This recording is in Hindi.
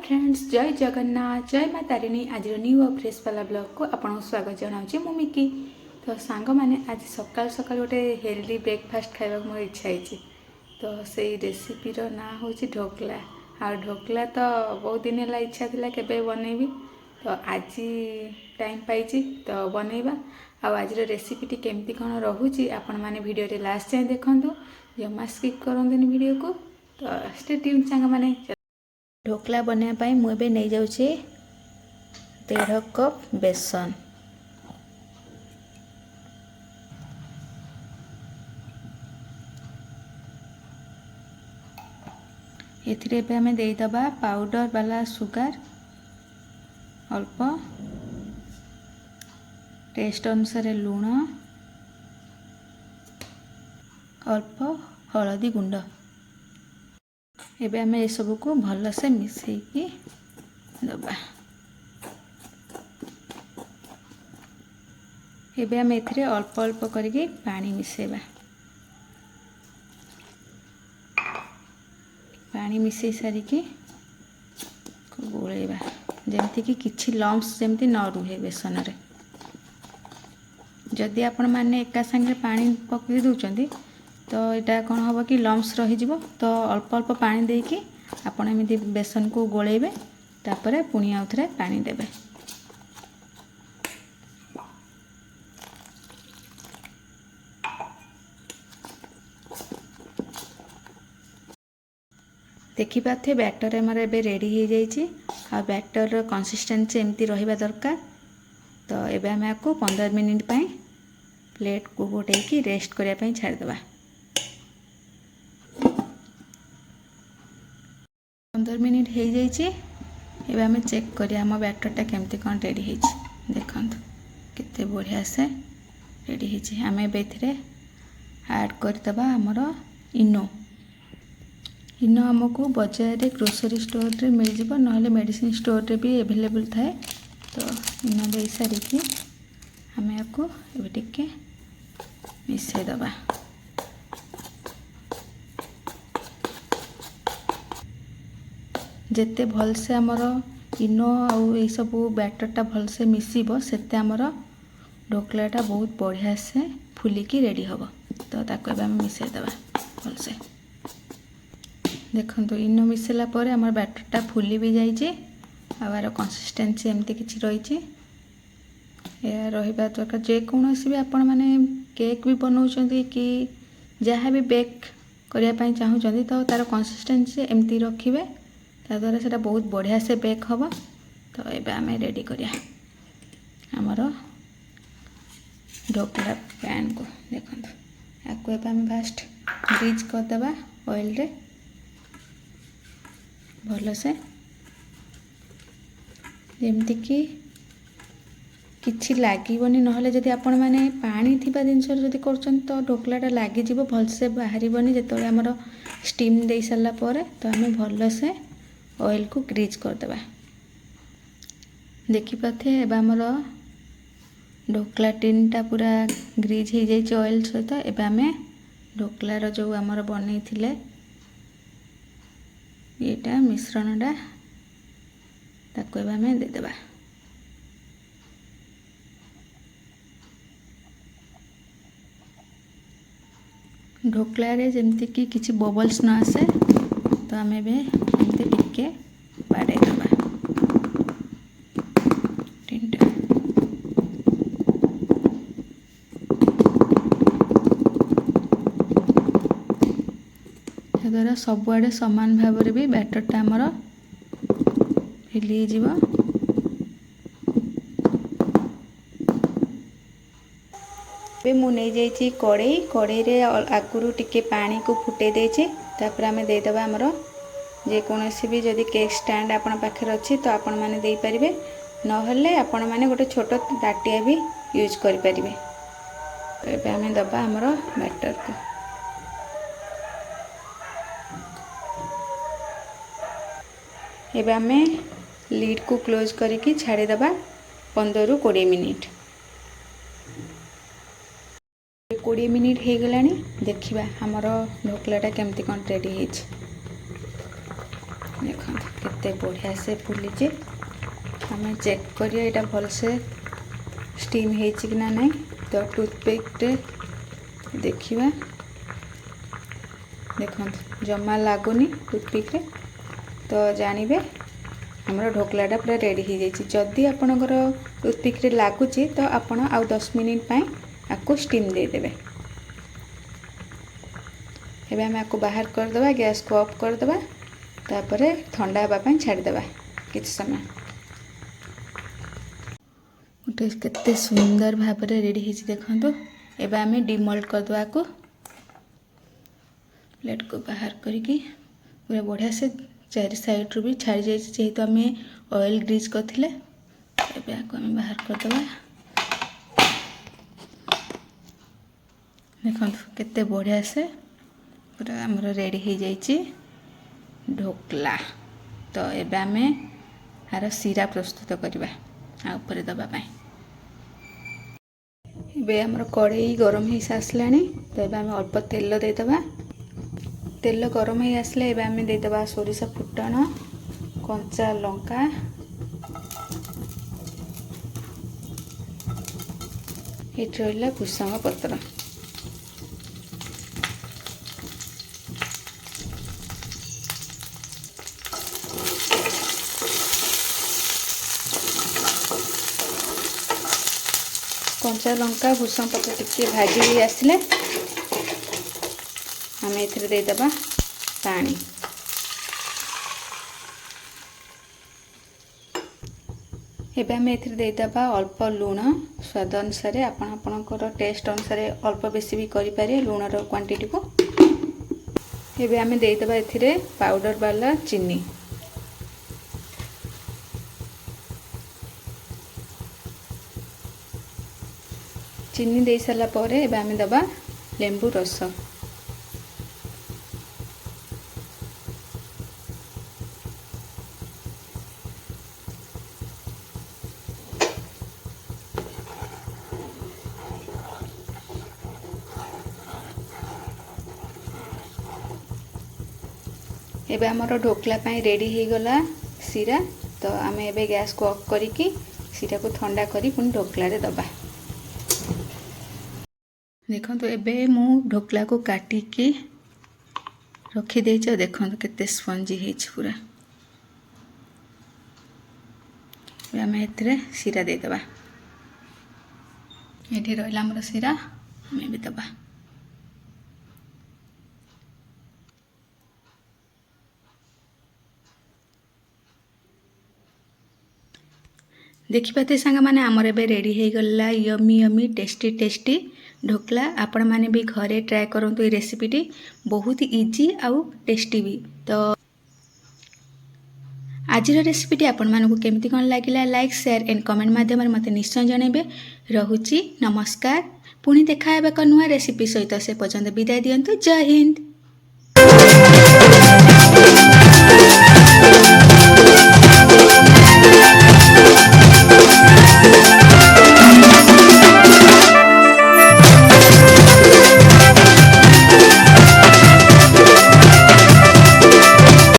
फ्रेंड्स जय जगन्नाथ जय माँ तारिणी आज न्यू और फ्रेश वाला ब्लॉग को आपको स्वागत जनाऊँ मु मिकी। तो सांग मैंने आज सकाल सकाल गोटे हेल्दी ब्रेकफास्ट खावा मोर इच्छा है। तो से रेसिपीर ना हूँ ढोकला। आ ढोकला तो बहुत दिन है इच्छा थी केबे बनैबी तो आज टाइम पाई तो बनैबा। आज रेसिपीटी केमती कौन रोचे आपण मैंने वीडियो लास्ट जाए देखूँ जमा स्किप करते वीडियो को। तो स्टे ट्यून सांग मैंने ढोकला बनाया मुझे नहीं जाऊँगी 1.5 कप बेसन। एथिरे पे हमें देदबा पाउडर वाला सुगार अल्प टेस्ट अनुसार लुण अल्प हलदी गुंड। एबे हमें ये सब को भल से मिसेकी दबा। एबे हम एथिरे अल्प अल्प करके पानी मिसेबा। पानी मिसई सारिकी गोलेबा जेमती कि किछि लम्स जेमती न रुहे बेसन रे। जदि आपण माने एका संगे पानी पकई दउचंदी तो यहाँ कौन हम कि लम्स रही तो अल्प अल्प पानी देकी आपण एमती बेसन को गोलेबे तापर पुणी आउ थे पानी देबे। देखिपे बैटर आमर एबे रेडी हो जाइए। आ बैटर कंसिस्टेंसी एमती रहिबा दरकार। तो एबे हमें आपको 15 मिनिट प्लेट को गोटेकी रेस्ट करने छाड़देवा। 15 मिनिट हो जाइए। एबे हमें चेक करिया हम बैटरटा केमती कौन रेडी हो देखो केते बढ़िया से रेडी हो। आम एबे ऐड करदेवा आमर इनो। इनो आमको बाजार रे ग्रोसरी स्टोर रे मिल जिवो नहले मेडिसिन स्टोर रे भी अवेलेबल थाए। तो इनो दे सारिकी हमें आपको एबे टिके मिसई दबा। जेते भल से आमर इनो आउ ये सब बैटरटा भल से मिसिबो सेते आमर ढोकलाटा बहुत बढ़िया से फुलिकी रेडी हम। तो ताको एबे हम मिसई दबा भल से। देखो इनो मिसला पर आमर बैटरटा फुली भी जाइए। आर कंसिस्टेंसी एमती किछि रही रहिबा दरकार। जेकोसी भी आपण माने केक भी बनाउछंती कि जहाँ भी बेक करिया पई चाहूचंती तो तार कंसिस्टेंसी एमती रखिबे ता द्वारा सेटा बहुत बढ़िया से बेक हम। तो एबे आम रेडी करिया आमर ढोकला पैन को। देखो आपको एबे आम फास्ट ग्रीज करदेबा ऑयल रे भल से जेमती कि किछि लागिबनी नहले जदि आपण माने पानी थिबा जिनस जदि करछन तो ढोकलाटा लागिजिवो भल से बाहरिबनी। जेतोले हमर स्टीम दे सारा पर तो आम भल से ऑयल को ग्रीज करदेबा। देखिपाथे एबे हमर ढोकला टिनटा पूरा ग्रीज हो जाइए ऑयल सहित। एबे आमे ढोकलार जो आमर बनै थिले येटा मिश्रणटा ताको एबे आमे देदेबा। ढोकला रे जेमती कि किछि बबल्स न आसे तो आमे बे एमती टिके बाडे देबा टिनटा। द्वारा सबुआड़े समान भाव में भी बैटरटा आमर फिली जीव। मु नहीं जाइए कड़ई। कड़ई रे आगुरु टिके पानी को फुटे देछि। तापर आमे देदबा आमर जेकोसी भी जदि केक स्टैंड आपण पाखे अच्छी तो आपण मैंने दे पारिबे नहले आपण मैंने गोटे छोट ताटिया भी यूज करि पारिबे। एबे आमे दबा आमर बैटर को। एबे आमे लीड को क्लोज करके छाड़ीदेबा 15 ରୁ 20 मिनिट। 20 मिनिट हो गलानी। देखिबा हमर ढोकलाटा केमती कौन रेडी होइछ। देखो केते बढ़िया से फुली आम चेक करिए यहाँ भलसे स्टीम होती कि ना नहीं। तो टूथपिक रे देखिए देखो जमा लगुनि टूथपिक रे तो जानवे हमर ढोकलाटा पूरा रेडी हो जाइए। जदि आपणकर टूथपिक रे लगुच तो आपण आउ 10 मिनिट आपको स्टीम देदेवे। एबे हम आपको बाहर करदे गैस को ऑफ करदे तापर ठंडा हाँपाई छाड़देवा किसी समय। गोटे केते सुंदर भाव में रेडी हो देखो। एबे आम डिमोल्ड करदे को प्लेट को बाहर करके पूरा बढ़िया से चारि साइड रू भी छाड़ी जाइए जेहेतु आम ऑयल ग्रीज करते। एबे आको आम बाहर करदे देखो केते बढ़िया से पूरा आमर रेडी हो जाइए ढोकला। तो एबे आम यार सीरा प्रस्तुत करवा ऊपर दवापाई। एबे आमर कड़ाई गरम हो सारे तो एबे आम अल्प तेल देदेबा। तेल गरम हो आसले एबे आम देदेबा सोरिष फुटण कंचा लंका ये रहा भूसंग पत्र। कंचा लंका भूसंग पत्र टिके भाजी आसले आम एथिरे देदेबा पानी। एबे आम एथिरे देदेबा अल्प लुण स्वाद अनुसार आपणकर टेस्ट अनुसार अल्प बेसी भी करें लुणर क्वांटिटी को। एबे आम देदेबा एथिरे पाउडर वाला चीनी। चीनी दे सारा पर एबे आम दबा लेंबू रस। एबे आमर ढोकला पाई रेडी हो गला सीरा। तो आम एबे गैस को ऑफ करिकी सीरा को ठंडा करी पुणी ढोकला रे दबा। देखो तो एबे मु ढोकला को काटिकी रखीदे देखो केते स्पंजी है पूरा। आम ए सीरा देदेबा ये रहा आमर सीरा आम भी दबा। देखिपाते सांग मैंने आमर एबे रेडी हो गला yummy yummy tasty tasty dhokla. आपण मैंने भी घरे ट्राए करूँ ये रेसिपीटी बहुत इजी आउ टेस्टी भी। तो आज रेसिपीटी आपण मानकु केमती कौन लगिला लाइक शेयर एंड कमेंट माध्यम मते निश्चय जनइबे। रहुची नमस्कार पुणी देखा एक नुआ रेसिपी सहित से पर्यंत विदाय दियंतु। जय हिंद।